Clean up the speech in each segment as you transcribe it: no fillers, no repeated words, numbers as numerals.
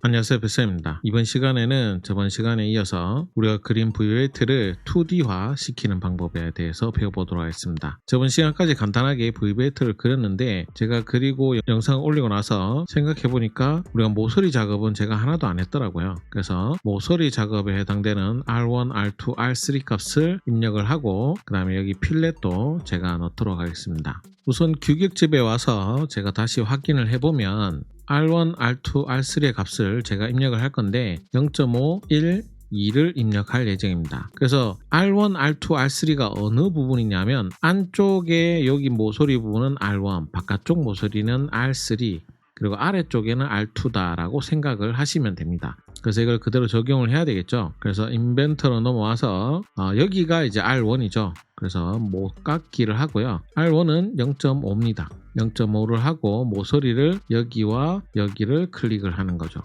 안녕하세요, 뱃쌤입니다. 이번 시간에는 저번 시간에 이어서 우리가 그린 V벨트를 2D화 시키는 방법에 대해서 배워보도록 하겠습니다. 저번 시간까지 간단하게 V벨트를 그렸는데 제가 그리고 영상을 올리고 나서 생각해보니까 우리가 모서리 작업은 제가 하나도 안 했더라고요. 그래서 모서리 작업에 해당되는 R1, R2, R3 값을 입력을 하고 그 다음에 여기 필렛도 제가 넣도록 하겠습니다. 우선 규격집에 와서 제가 다시 확인을 해보면 R1, R2, R3의 값을 제가 입력을 할 건데 0.5, 1, 2를 입력할 예정입니다. 그래서 R1, R2, R3가 어느 부분이냐면 안쪽에 여기 모서리 부분은 R1, 바깥쪽 모서리는 R3, 그리고 아래쪽에는 R2다 라고 생각을 하시면 됩니다. 그래서 이걸 그대로 적용을 해야 되겠죠. 그래서 인벤터로 넘어와서 여기가 이제 R1이죠. 그래서 못깎기를 하고요. R1은 0.5입니다. 0.5를 하고 모서리를 여기와 여기를 클릭을 하는 거죠.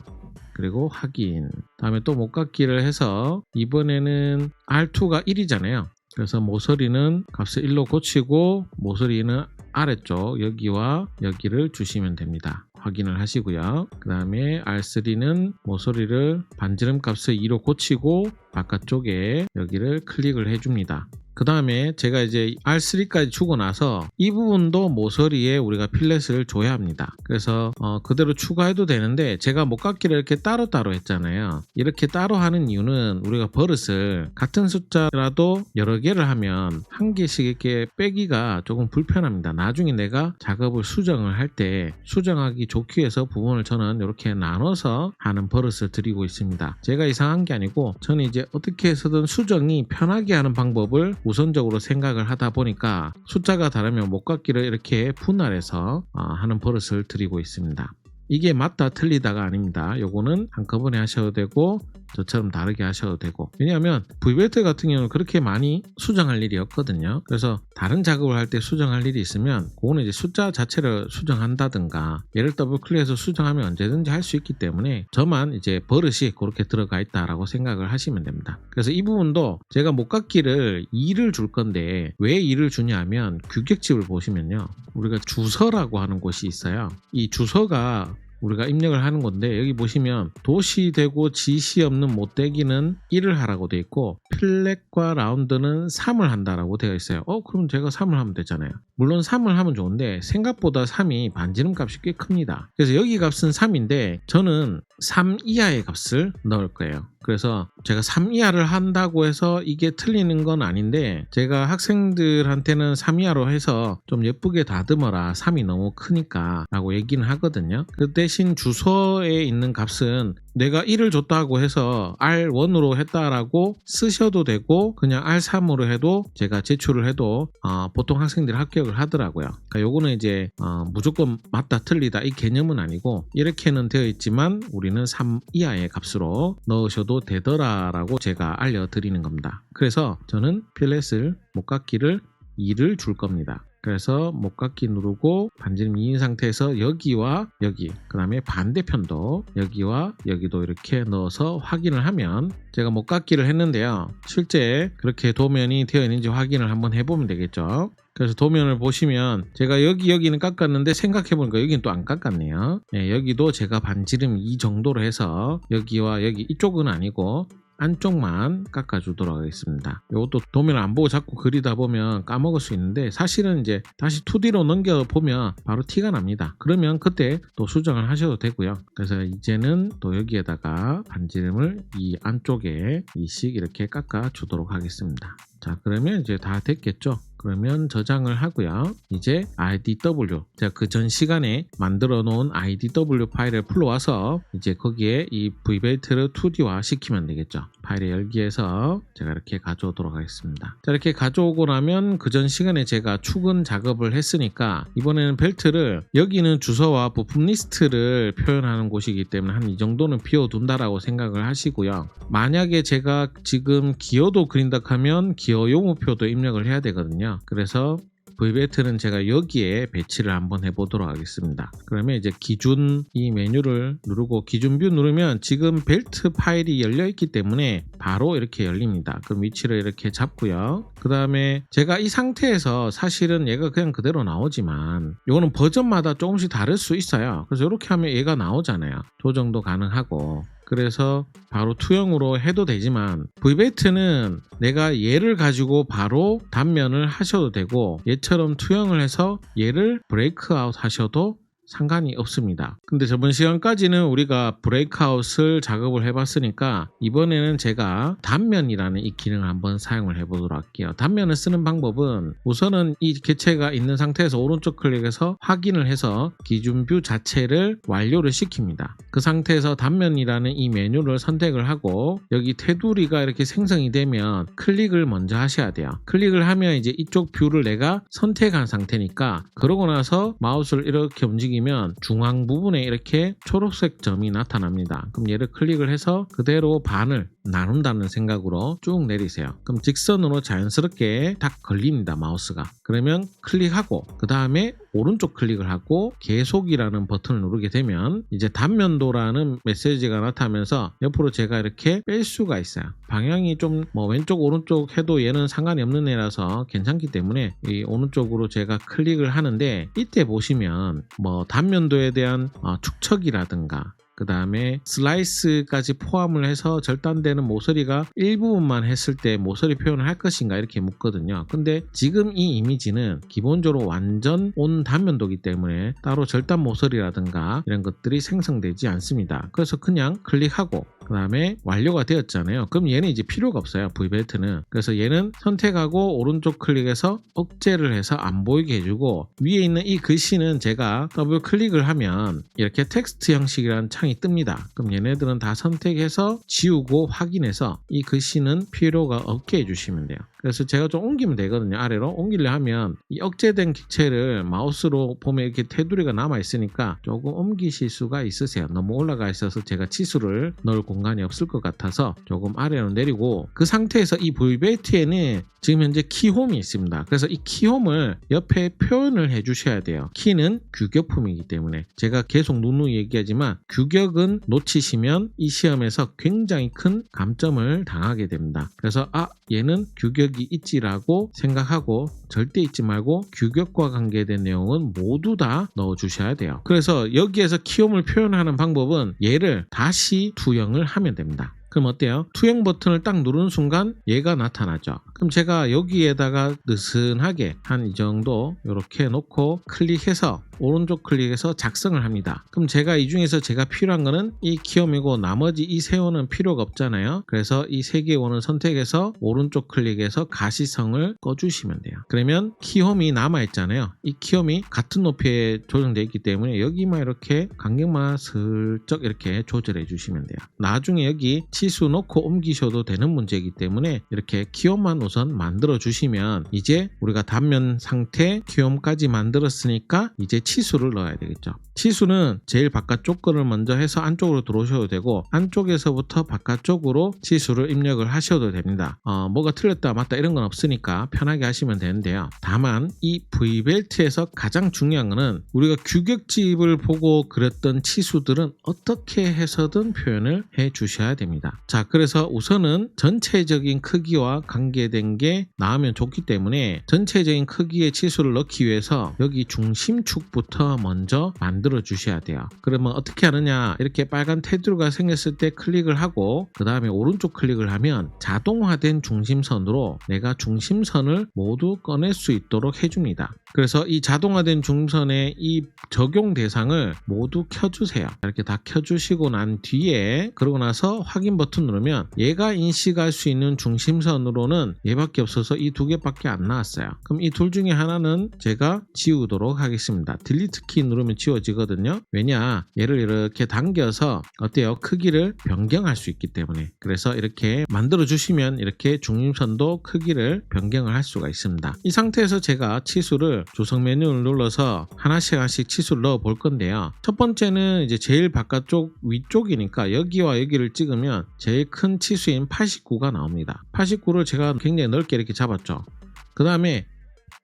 그리고 확인. 다음에 또 못깎기를 해서 이번에는 R2가 1이잖아요. 그래서 모서리는 값을 1로 고치고 모서리는 아래쪽 여기와 여기를 주시면 됩니다. 확인을 하시고요. 그 다음에 R3는 모서리를 반지름 값을 2로 고치고 바깥쪽에 여기를 클릭을 해줍니다. 그 다음에 제가 이제 R3까지 주고 나서 이 부분도 모서리에 우리가 필렛을 줘야 합니다. 그래서 그대로 추가해도 되는데 제가 못깎기를 이렇게 따로따로 했잖아요. 이렇게 따로 하는 이유는 우리가 버릇을 같은 숫자라도 여러 개를 하면 한 개씩 이렇게 빼기가 조금 불편합니다. 나중에 내가 작업을 수정을 할 때 수정하기 좋기 위해서 부분을 저는 이렇게 나눠서 하는 버릇을 드리고 있습니다. 제가 이상한 게 아니고 저는 이제 어떻게 해서든 수정이 편하게 하는 방법을 우선적으로 생각을 하다 보니까 숫자가 다르면 못깎기를 이렇게 분할해서 하는 버릇을 드리고 있습니다. 이게 맞다 틀리다가 아닙니다. 요거는 한꺼번에 하셔도 되고 저처럼 다르게 하셔도 되고, 왜냐하면 V벨트 같은 경우는 그렇게 많이 수정할 일이 없거든요. 그래서 다른 작업을 할 때 수정할 일이 있으면 그거는 이제 숫자 자체를 수정한다든가 얘를 더블 클릭해서 수정하면 언제든지 할 수 있기 때문에 저만 이제 버릇이 그렇게 들어가 있다라고 생각을 하시면 됩니다. 그래서 이 부분도 제가 못깎기를 2를 줄 건데 왜 2를 주냐 하면 규격집을 보시면요, 우리가 주서라고 하는 곳이 있어요. 이 주서가 우리가 입력을 하는 건데 여기 보시면 도시되고 지시 없는 못되기는 1을 하라고 되어 있고 필렛과 라운드는 3을 한다라고 되어 있어요. 그럼 제가 3을 하면 되잖아요. 물론 3을 하면 좋은데 생각보다 3이 반지름 값이 꽤 큽니다. 그래서 여기 값은 3인데 저는 3 이하의 값을 넣을 거예요. 그래서 제가 3 이하를 한다고 해서 이게 틀리는 건 아닌데 제가 학생들한테는 3 이하로 해서 좀 예쁘게 다듬어라, 3이 너무 크니까 라고 얘기는 하거든요. 그 대신 주소에 있는 값은 내가 1을 줬다고 해서 R1으로 했다라고 쓰셔도 되고 그냥 R3으로 해도 제가 제출을 해도 보통 학생들이 합격을 하더라고요. 그러니까 요거는 이제 무조건 맞다 틀리다 이 개념은 아니고 이렇게는 되어 있지만 우리는 3 이하의 값으로 넣으셔도 되더라라고 제가 알려드리는 겁니다. 그래서 저는 필렛을 못깎기를 2를 줄 겁니다. 그래서 못깎기 누르고 반지름 2인 상태에서 여기와 여기, 그 다음에 반대편도 여기와 여기도 이렇게 넣어서 확인을 하면 제가 못깎기를 했는데요, 실제 그렇게 도면이 되어 있는지 확인을 한번 해보면 되겠죠. 그래서 도면을 보시면 제가 여기는 깎았는데 생각해보니까 여기는 또 안 깎았네요. 여기도 제가 반지름 2 정도로 해서 여기와 여기 이쪽은 아니고 안쪽만 깎아주도록 하겠습니다. 이것도 도면을 안 보고 자꾸 그리다 보면 까먹을 수 있는데 사실은 이제 다시 2D로 넘겨보면 바로 티가 납니다. 그러면 그때 또 수정을 하셔도 되고요. 그래서 이제는 또 여기에다가 반지름을 이 안쪽에 2씩 이렇게 깎아주도록 하겠습니다. 자, 그러면 이제 다 됐겠죠? 그러면 저장을 하고요. 이제 IDW, 제가 그 전 시간에 만들어 놓은 IDW 파일을 풀러와서 이제 거기에 이 V벨트를 2D화 시키면 되겠죠. 파일의 열기에서 제가 이렇게 가져오도록 하겠습니다. 자, 이렇게 가져오고 나면 그 전 시간에 제가 축은 작업을 했으니까 이번에는 벨트를, 여기는 주소와 부품 리스트를 표현하는 곳이기 때문에 한 이 정도는 비워둔다라고 생각을 하시고요. 만약에 제가 지금 기어도 그린다 하면 기어 용우표도 입력을 해야 되거든요. 그래서 VBAT는 제가 여기에 배치를 한번 해보도록 하겠습니다. 그러면 이제 기준 이 메뉴를 누르고 기준 뷰 누르면 지금 벨트 파일이 열려 있기 때문에 바로 이렇게 열립니다. 그럼 위치를 이렇게 잡고요. 그 다음에 제가 이 상태에서 사실은 얘가 그냥 그대로 나오지만 이거는 버전마다 조금씩 다를 수 있어요. 그래서 이렇게 하면 얘가 나오잖아요. 조정도 가능하고. 그래서 바로 투영으로 해도 되지만 VBAT는 내가 얘를 가지고 바로 단면을 하셔도 되고 얘처럼 투영을 해서 얘를 브레이크아웃 하셔도 상관이 없습니다. 근데 저번 시간까지는 우리가 브레이크아웃을 작업을 해봤으니까 이번에는 제가 단면이라는 이 기능을 한번 사용을 해보도록 할게요. 단면을 쓰는 방법은 우선은 이 개체가 있는 상태에서 오른쪽 클릭해서 확인을 해서 기준 뷰 자체를 완료를 시킵니다. 그 상태에서 단면이라는 이 메뉴를 선택을 하고 여기 테두리가 이렇게 생성이 되면 클릭을 먼저 하셔야 돼요. 클릭을 하면 이제 이쪽 뷰를 내가 선택한 상태니까 그러고 나서 마우스를 이렇게 움직이면 중앙 부분에 이렇게 초록색 점이 나타납니다. 그럼 얘를 클릭을 해서 그대로 반을 나눈다는 생각으로 쭉 내리세요. 그럼 직선으로 자연스럽게 딱 걸립니다. 마우스가. 그러면 클릭하고 그 다음에 오른쪽 클릭을 하고 계속이라는 버튼을 누르게 되면 이제 단면도라는 메시지가 나타나면서 옆으로 제가 이렇게 뺄 수가 있어요. 방향이 좀 뭐 왼쪽 오른쪽 해도 얘는 상관이 없는 애라서 괜찮기 때문에 이 오른쪽으로 제가 클릭을 하는데 이때 보시면 뭐 단면도에 대한 축척이라든가 그 다음에 슬라이스까지 포함을 해서 절단되는 모서리가 일부분만 했을 때 모서리 표현을 할 것인가 이렇게 묻거든요. 근데 지금 이 이미지는 기본적으로 완전 온 단면도이기 때문에 따로 절단 모서리라든가 이런 것들이 생성되지 않습니다. 그래서 그냥 클릭하고 그 다음에 완료가 되었잖아요. 그럼 얘는 이제 필요가 없어요. VBAT는. 그래서 얘는 선택하고 오른쪽 클릭해서 억제를 해서 안 보이게 해주고 위에 있는 이 글씨는 제가 더블 클릭을 하면 이렇게 텍스트 형식이라는 창이 뜹니다. 그럼 얘네들은 다 선택해서 지우고 확인해서 이 글씨는 필요가 없게 해주시면 돼요. 그래서 제가 좀 옮기면 되거든요. 아래로 옮기려 하면 이 억제된 객체를 마우스로 보면 이렇게 테두리가 남아 있으니까 조금 옮기실 수가 있으세요. 너무 올라가 있어서 제가 치수를 넣을 공간이 없을 것 같아서 조금 아래로 내리고 그 상태에서 이 VBAT에는 지금 현재 키홈이 있습니다. 그래서 이 키홈을 옆에 표현을 해 주셔야 돼요. 키는 규격품이기 때문에 제가 계속 누누이 얘기하지만 규격은 놓치시면 이 시험에서 굉장히 큰 감점을 당하게 됩니다. 그래서 얘는 규격이 있지라고 생각하고 절대 잊지 말고 규격과 관계된 내용은 모두 다 넣어 주셔야 돼요. 그래서 여기에서 키홈을 표현하는 방법은 얘를 다시 투영을 하면 됩니다. 그럼 어때요? 투영 버튼을 딱 누르는 순간 얘가 나타나죠. 그럼 제가 여기에다가 느슨하게 한 이 정도 이렇게 놓고 클릭해서 오른쪽 클릭해서 작성을 합니다. 그럼 제가 이 중에서 제가 필요한 거는 이 키홈이고 나머지 이 세 원은 필요가 없잖아요. 그래서 이 세 개의 원을 선택해서 오른쪽 클릭해서 가시성을 꺼주시면 돼요. 그러면 키홈이 남아있잖아요. 이 키홈이 같은 높이에 조정되어 있기 때문에 여기만 이렇게 간격만 슬쩍 이렇게 조절해 주시면 돼요. 나중에 여기 치수 놓고 옮기셔도 되는 문제이기 때문에 이렇게 키홈만 우선 만들어 주시면 이제 우리가 단면 상태 키홈까지 만들었으니까 이제 치수를 넣어야 되겠죠. 치수는 제일 바깥쪽 거를 먼저 해서 안쪽으로 들어오셔도 되고 안쪽에서부터 바깥쪽으로 치수를 입력을 하셔도 됩니다. 뭐가 틀렸다 맞다 이런 건 없으니까 편하게 하시면 되는데요. 다만 이 V벨트에서 가장 중요한 거는 우리가 규격집을 보고 그렸던 치수들은 어떻게 해서든 표현을 해 주셔야 됩니다. 자, 그래서 우선은 전체적인 크기와 관계된 게 나오면 좋기 때문에 전체적인 크기의 치수를 넣기 위해서 여기 중심축부터 먼저 만들어 주셔야 돼요. 그러면 어떻게 하느냐, 이렇게 빨간 테두리가 생겼을 때 클릭을 하고 그 다음에 오른쪽 클릭을 하면 자동화된 중심선으로 내가 중심선을 모두 꺼낼 수 있도록 해줍니다. 그래서 이 자동화된 중심선의 이 적용 대상을 모두 켜주세요. 이렇게 다 켜주시고 난 뒤에 그러고 나서 확인 버튼 누르면 얘가 인식할 수 있는 중심선으로는 얘밖에 없어서 이 두 개밖에 안 나왔어요. 그럼 이 둘 중에 하나는 제가 지우도록 하겠습니다. 딜리트 키 누르면 지워지거든요. 왜냐, 얘를 이렇게 당겨서 어때요? 크기를 변경할 수 있기 때문에. 그래서 이렇게 만들어 주시면 이렇게 중심선도 크기를 변경을 할 수가 있습니다. 이 상태에서 제가 치수를 조성 메뉴를 눌러서 하나씩 치수를 넣어 볼 건데요. 첫 번째는 이제 제일 바깥쪽 위쪽이니까 여기와 여기를 찍으면 제일 큰 치수인 89가 나옵니다. 89를 제가 굉장히 넓게 이렇게 잡았죠. 그 다음에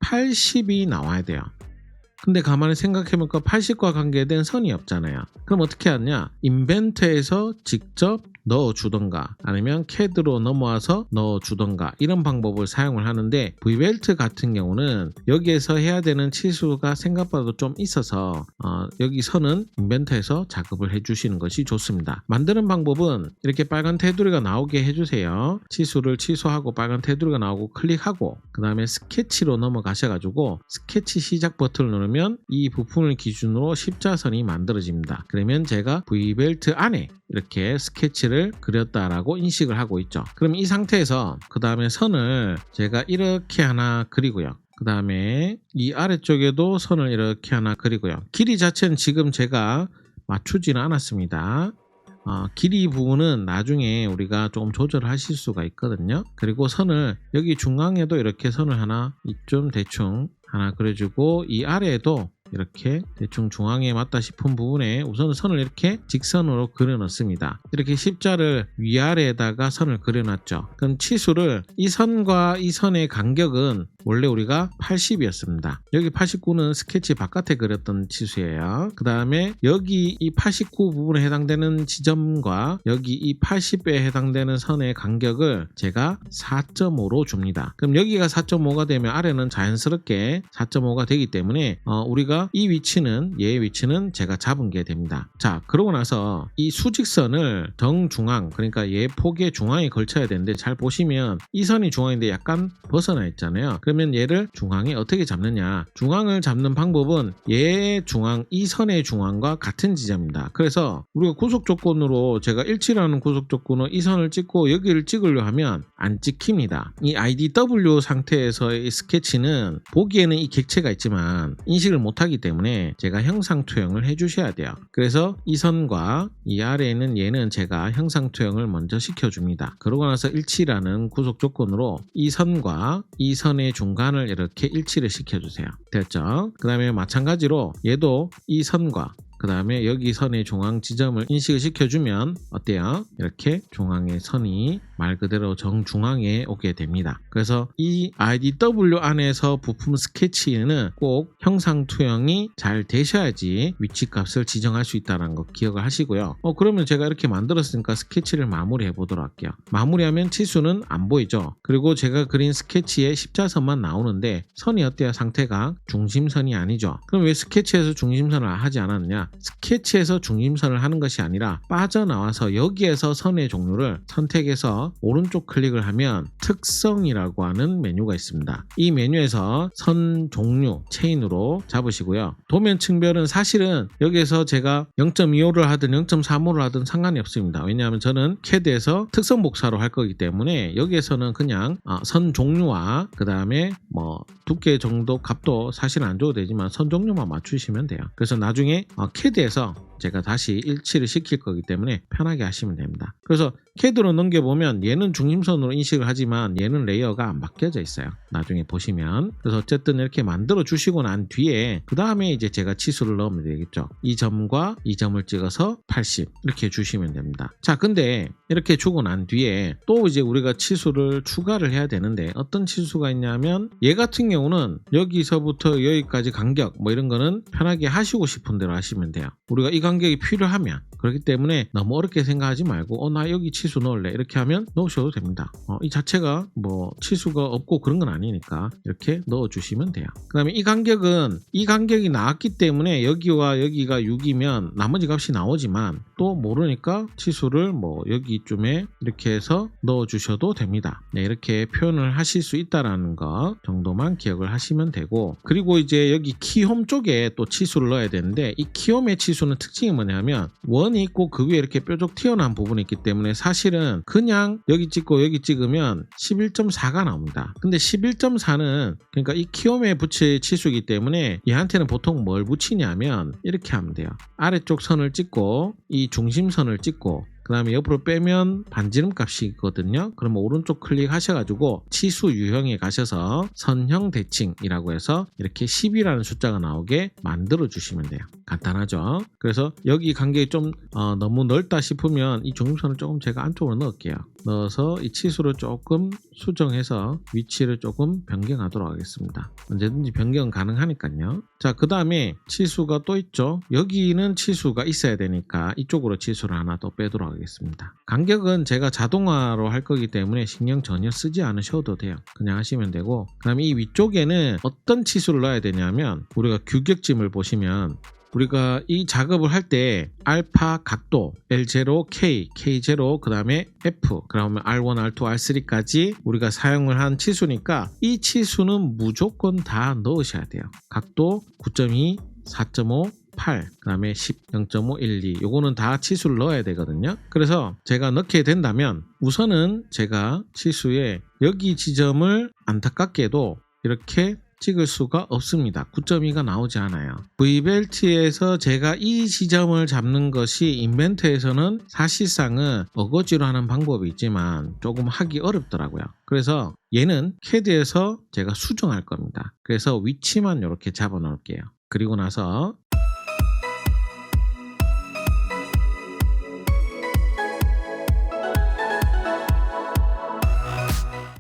80이 나와야 돼요. 근데 가만히 생각해보니까 80과 관계된 선이 없잖아요. 그럼 어떻게 하냐? 인벤트에서 직접 넣어주던가 아니면 CAD로 넘어와서 넣어주던가 이런 방법을 사용을 하는데 V벨트 같은 경우는 여기에서 해야 되는 치수가 생각보다 좀 있어서 여기 선은 인벤트에서 작업을 해주시는 것이 좋습니다. 만드는 방법은 이렇게 빨간 테두리가 나오게 해주세요. 치수를 취소하고 빨간 테두리가 나오고 클릭하고 그 다음에 스케치로 넘어가셔가지고 스케치 시작 버튼을 누르면 이 부품을 기준으로 십자선이 만들어집니다. 그러면 제가 V벨트 안에 이렇게 스케치를 그렸다라고 인식을 하고 있죠. 그럼 이 상태에서 그 다음에 선을 제가 이렇게 하나 그리고요. 그 다음에 이 아래쪽에도 선을 이렇게 하나 그리고요. 길이 자체는 지금 제가 맞추지는 않았습니다. 길이 부분은 나중에 우리가 조금 조절을 하실 수가 있거든요. 그리고 선을 여기 중앙에도 이렇게 선을 하나 이쯤 대충 하나 그려주고 이 아래에도 이렇게 대충 중앙에 맞다 싶은 부분에 우선 선을 이렇게 직선으로 그려 넣습니다. 이렇게 십자를 위아래에다가 선을 그려 놨죠. 그럼 치수를 이 선과 이 선의 간격은 원래 우리가 80이었습니다. 여기 89는 스케치 바깥에 그렸던 치수예요. 그 다음에 여기 이 89 부분에 해당되는 지점과 여기 이 80에 해당되는 선의 간격을 제가 4.5로 줍니다. 그럼 여기가 4.5가 되면 아래는 자연스럽게 4.5가 되기 때문에 우리가 이 위치는 얘의 위치는 제가 잡은 게 됩니다. 자, 그러고 나서 이 수직선을 정중앙, 그러니까 얘 폭의 중앙에 걸쳐야 되는데 잘 보시면 이 선이 중앙인데 약간 벗어나 있잖아요. 그러면 얘를 중앙에 어떻게 잡느냐? 중앙을 잡는 방법은 얘의 중앙, 이 선의 중앙과 같은 지점입니다. 그래서 우리가 구속 조건으로 제가 일치라는 구속 조건으로 이 선을 찍고 여기를 찍으려 하면 안 찍힙니다. 이 IDW 상태에서의 스케치는 보기에는 이 객체가 있지만 인식을 못하기 때문에 제가 형상 투영을 해주셔야 돼요. 그래서 이 선과 이 아래에 있는 얘는 제가 형상 투영을 먼저 시켜줍니다. 그러고 나서 일치라는 구속 조건으로 이 선과 이 선의 중간을 이렇게 일치를 시켜주세요. 됐죠? 그 다음에 마찬가지로 얘도 이 선과 그 다음에 여기 선의 중앙 지점을 인식을 시켜주면 어때요? 이렇게 중앙의 선이 말 그대로 정중앙에 오게 됩니다. 그래서 이 IDW 안에서 부품 스케치에는 꼭 형상 투영이 잘 되셔야지 위치값을 지정할 수 있다는 거 기억을 하시고요. 그러면 제가 이렇게 만들었으니까 스케치를 마무리해 보도록 할게요. 마무리하면 치수는 안 보이죠? 그리고 제가 그린 스케치에 십자선만 나오는데 선이 어때요? 상태가 중심선이 아니죠? 그럼 왜 스케치에서 중심선을 하지 않았느냐? 스케치에서 중심선을 하는 것이 아니라 빠져나와서 여기에서 선의 종류를 선택해서 오른쪽 클릭을 하면 특성이라고 하는 메뉴가 있습니다. 이 메뉴에서 선 종류 체인으로 잡으시고요. 도면 층별은 사실은 여기에서 제가 0.25를 하든 0.35를 하든 상관이 없습니다. 왜냐하면 저는 CAD에서 특성 복사로 할 거기 때문에 여기에서는 그냥 선 종류와 그 다음에 두께 정도 값도 사실 안 줘도 되지만 선 종류만 맞추시면 돼요. 그래서 나중에 CAD에서 제가 다시 일치를 시킬 거기 때문에 편하게 하시면 됩니다. 그래서 CAD로 넘겨보면 얘는 중심선으로 인식을 하지만 얘는 레이어가 안 바뀌어져 있어요. 나중에 보시면. 그래서 어쨌든 이렇게 만들어 주시고 난 뒤에 그 다음에 이제 제가 치수를 넣으면 되겠죠. 이 점과 이 점을 찍어서 80 이렇게 주시면 됩니다. 자, 근데 이렇게 주고 난 뒤에 또 이제 우리가 치수를 추가를 해야 되는데 어떤 치수가 있냐면 얘 같은 경우는 여기서부터 여기까지 간격 이런 거는 편하게 하시고 싶은 대로 하시면 돼요. 우리가 이 간격이 필요하면 그렇기 때문에 너무 어렵게 생각하지 말고 나 여기 치수 넣을래 이렇게 하면 넣으셔도 됩니다. 이 자체가 치수가 없고 그런 건 아니니까 이렇게 넣어주시면 돼요. 그 다음에 이 간격이 나왔기 때문에 여기와 여기가 6이면 나머지 값이 나오지만 또 모르니까 치수를 여기쯤에 이렇게 해서 넣어주셔도 됩니다. 네, 이렇게 표현을 하실 수 있다라는 거 정도만 기억을 하시면 되고, 그리고 이제 여기 키홈 쪽에 또 치수를 넣어야 되는데 이 키홈의 치수는 특징이 뭐냐면 원이 있고 그 위에 이렇게 뾰족 튀어나온 부분이 있기 때문에 사실은 그냥 여기 찍고 여기 찍으면 11.4가 나옵니다. 근데 11.4는 그러니까 이 키홈에 붙일 치수이기 때문에 얘한테는 보통 뭘 붙이냐면 이렇게 하면 돼요. 아래쪽 선을 찍고 이 중심선을 찍고 그 다음에 옆으로 빼면 반지름 값이 있거든요. 그러면 오른쪽 클릭하셔가지고 치수 유형에 가셔서 선형 대칭이라고 해서 이렇게 10이라는 숫자가 나오게 만들어 주시면 돼요. 간단하죠? 그래서 여기 간격이 좀 너무 넓다 싶으면 이 중심선을 조금 제가 안쪽으로 넣을게요. 넣어서 이 치수를 조금 수정해서 위치를 조금 변경하도록 하겠습니다. 언제든지 변경 가능하니까요. 자, 그 다음에 치수가 또 있죠. 여기는 치수가 있어야 되니까 이쪽으로 치수를 하나 더 빼도록 하겠습니다. 간격은 제가 자동화로 할 거기 때문에 신경 전혀 쓰지 않으셔도 돼요. 그냥 하시면 되고, 그 다음에 이 위쪽에는 어떤 치수를 넣어야 되냐면, 우리가 규격짐을 보시면 우리가 이 작업을 할 때 알파 각도 L0, K, K0, 그 다음에 F, 그러면 R1, R2, R3까지 우리가 사용을 한 치수니까 이 치수는 무조건 다 넣으셔야 돼요. 각도 9.2, 4.5, 8, 그 다음에 10, 0.5, 1, 2 요거는 다 치수를 넣어야 되거든요. 그래서 제가 넣게 된다면 우선은 제가 치수에 여기 지점을 안타깝게도 이렇게 찍을 수가 없습니다. 9.2가 나오지 않아요. V벨트에서 제가 이 지점을 잡는 것이 인벤트에서는 사실상은 어거지로 하는 방법이 있지만 조금 하기 어렵더라고요. 그래서 얘는 CAD에서 제가 수정할 겁니다. 그래서 위치만 이렇게 잡아 놓을게요. 그리고 나서